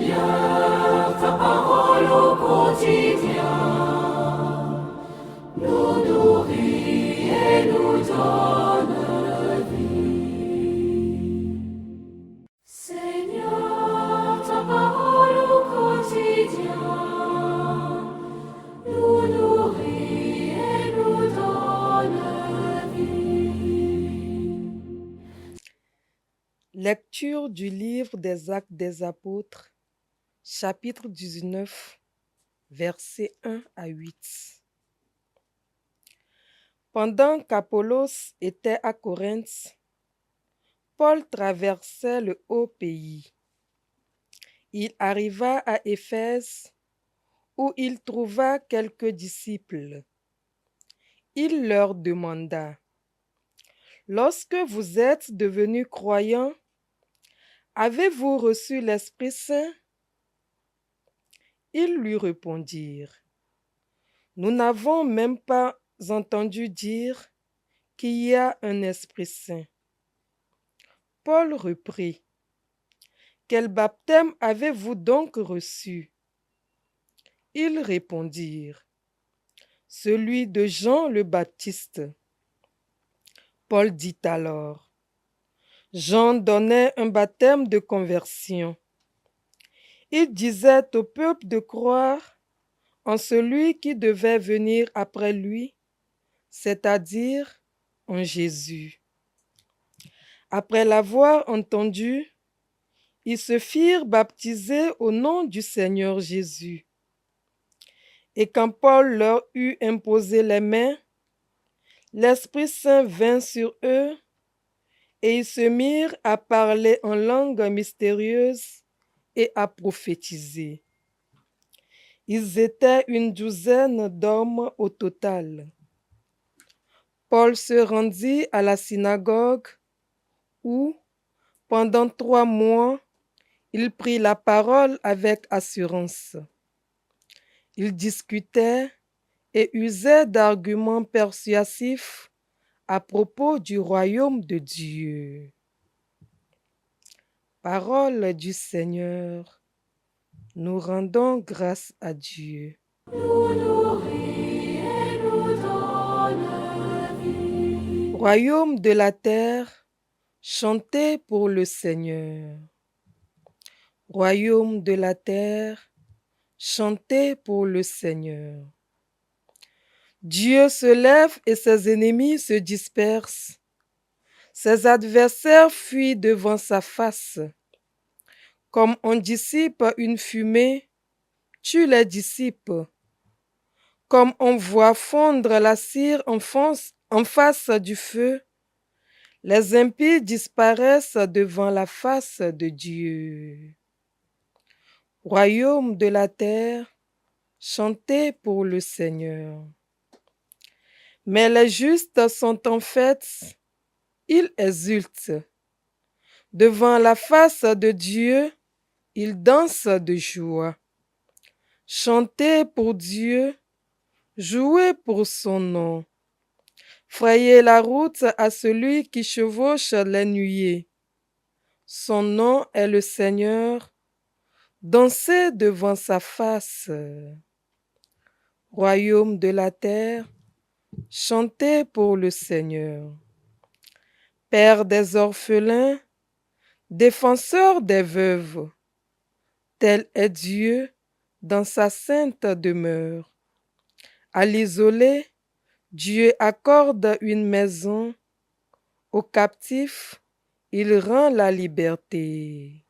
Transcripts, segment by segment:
Seigneur, ta parole au quotidien nous nourrit et nous donne vie. Seigneur, ta parole au quotidien nous nourrit et nous donne vie. Lecture du livre des Actes des Apôtres, chapitre 19, versets 1 à 8. Pendant qu'Apollos était à Corinthe, Paul traversait le haut pays. Il arriva à Éphèse, où il trouva quelques disciples. Il leur demanda: Lorsque vous êtes devenus croyants, avez-vous reçu l'Esprit Saint? Ils lui répondirent: Nous n'avons même pas entendu dire qu'il y a un Esprit Saint. Paul reprit: Quel baptême avez-vous donc reçu? Ils répondirent: Celui de Jean le Baptiste. Paul dit alors: Jean donnait un baptême de conversion. Il disait au peuple de croire en celui qui devait venir après lui, c'est-à-dire en Jésus. Après l'avoir entendu, ils se firent baptiser au nom du Seigneur Jésus. Et quand Paul leur eut imposé les mains, l'Esprit Saint vint sur eux, et ils se mirent à parler en langue mystérieuse et à prophétiser. Ils étaient une douzaine d'hommes au total. Paul se rendit à la synagogue où, pendant 3 mois, il prit la parole avec assurance. Il discutait et usait d'arguments persuasifs à propos du royaume de Dieu. Parole du Seigneur. Nous rendons grâce à Dieu. Nous nourrit et nous donne vie. Royaume de la terre, chantez pour le Seigneur. Royaume de la terre, chantez pour le Seigneur. Dieu se lève et ses ennemis se dispersent. Ses adversaires fuient devant sa face. Comme on dissipe une fumée, tu les dissipes. Comme on voit fondre la cire en face du feu, les impies disparaissent devant la face de Dieu. Royaume de la terre, chantez pour le Seigneur. Mais les justes sont en fête, ils exultent. Devant la face de Dieu, ils dansent de joie. Chantez pour Dieu, jouez pour son nom. Frayez la route à celui qui chevauche les nuées. Son nom est le Seigneur. Dansez devant sa face. Royaume de la terre, chantez pour le Seigneur. Père des orphelins, défenseur des veuves, tel est Dieu dans sa sainte demeure. À l'isolé, Dieu accorde une maison. Aux captifs, il rend la liberté.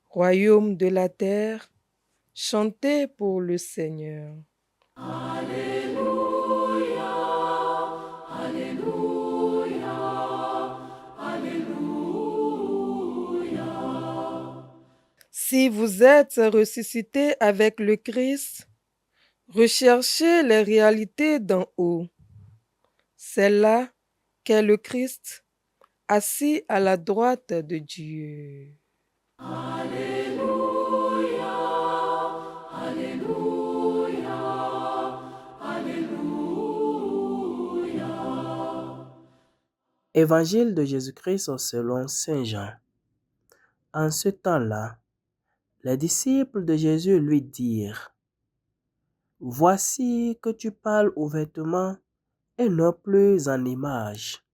Royaume de la terre, chantez pour le Seigneur. Alléluia, Alléluia, Alléluia. Si vous êtes ressuscité avec le Christ, recherchez les réalités d'en haut. C'est là qu'est le Christ, assis à la droite de Dieu. Alléluia, Alléluia, Alléluia. Évangile de Jésus-Christ selon Saint Jean. En ce temps-là, Les disciples de Jésus lui dirent, « Voici que tu parles ouvertement et non plus en images.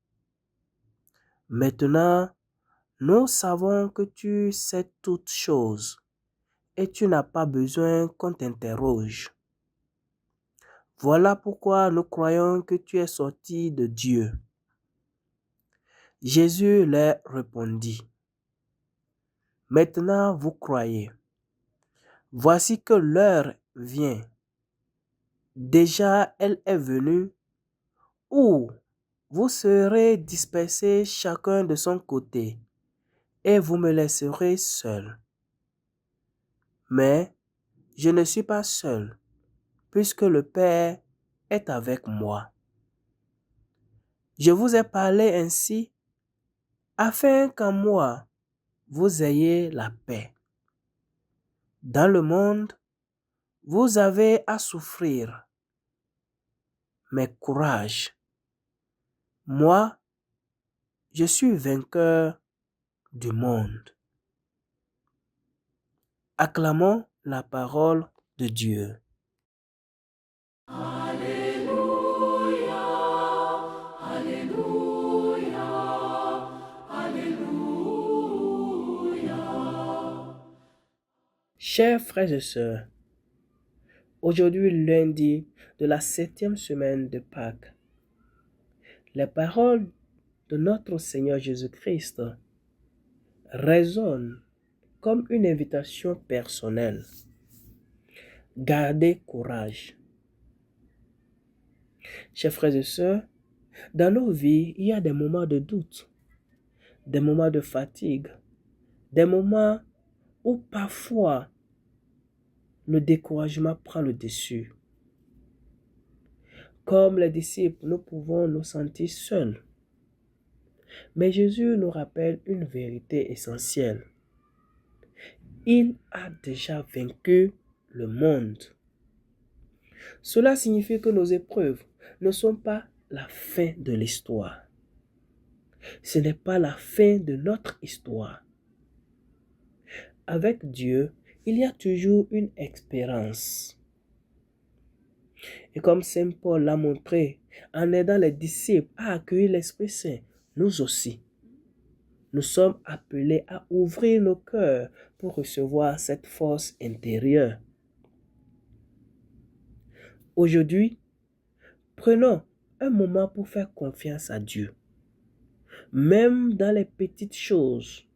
Maintenant, nous savons que tu sais toutes choses et tu n'as pas besoin qu'on t'interroge. Voilà pourquoi nous croyons que tu es sorti de Dieu. » Jésus leur répondit, « Maintenant vous croyez. Voici que l'heure vient. Déjà elle est venue où vous serez dispersés chacun de son côté et vous me laisserez seul. Mais je ne suis pas seul, puisque le Père est avec moi. Je vous ai parlé ainsi afin qu'en moi vous ayez la paix. Dans le monde, vous avez à souffrir, mais courage. Moi, je suis vainqueur du monde. » Acclamons la parole de Dieu. Alléluia, Alléluia, Alléluia. Chers frères et sœurs, aujourd'hui lundi de la 7e semaine de Pâques, les paroles de notre Seigneur Jésus-Christ résonnent comme une invitation personnelle. Gardez courage. Chers frères et sœurs, dans nos vies, il y a des moments de doute, des moments de fatigue, des moments où parfois le découragement prend le dessus. Comme les disciples, nous pouvons nous sentir seuls. Mais Jésus nous rappelle une vérité essentielle. Il a déjà vaincu le monde. Cela signifie que nos épreuves ne sont pas la fin de l'histoire. Ce n'est pas la fin de notre histoire. Avec Dieu, il y a toujours une espérance. Et comme Saint Paul l'a montré, en aidant les disciples à accueillir l'Esprit Saint, nous aussi, nous sommes appelés à ouvrir nos cœurs pour recevoir cette force intérieure. Aujourd'hui, prenons un moment pour faire confiance à Dieu, même dans les petites choses.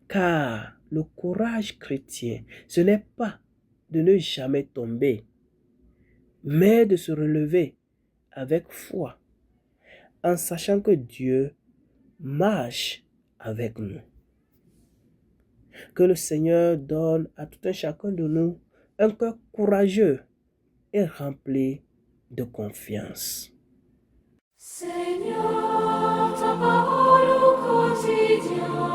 Car le courage chrétien, ce n'est pas de ne jamais tomber, mais de se relever avec foi, en sachant que Dieu marche avec nous. Que le Seigneur donne à tout un chacun de nous un cœur courageux et rempli de confiance. Seigneur, ta parole au quotidien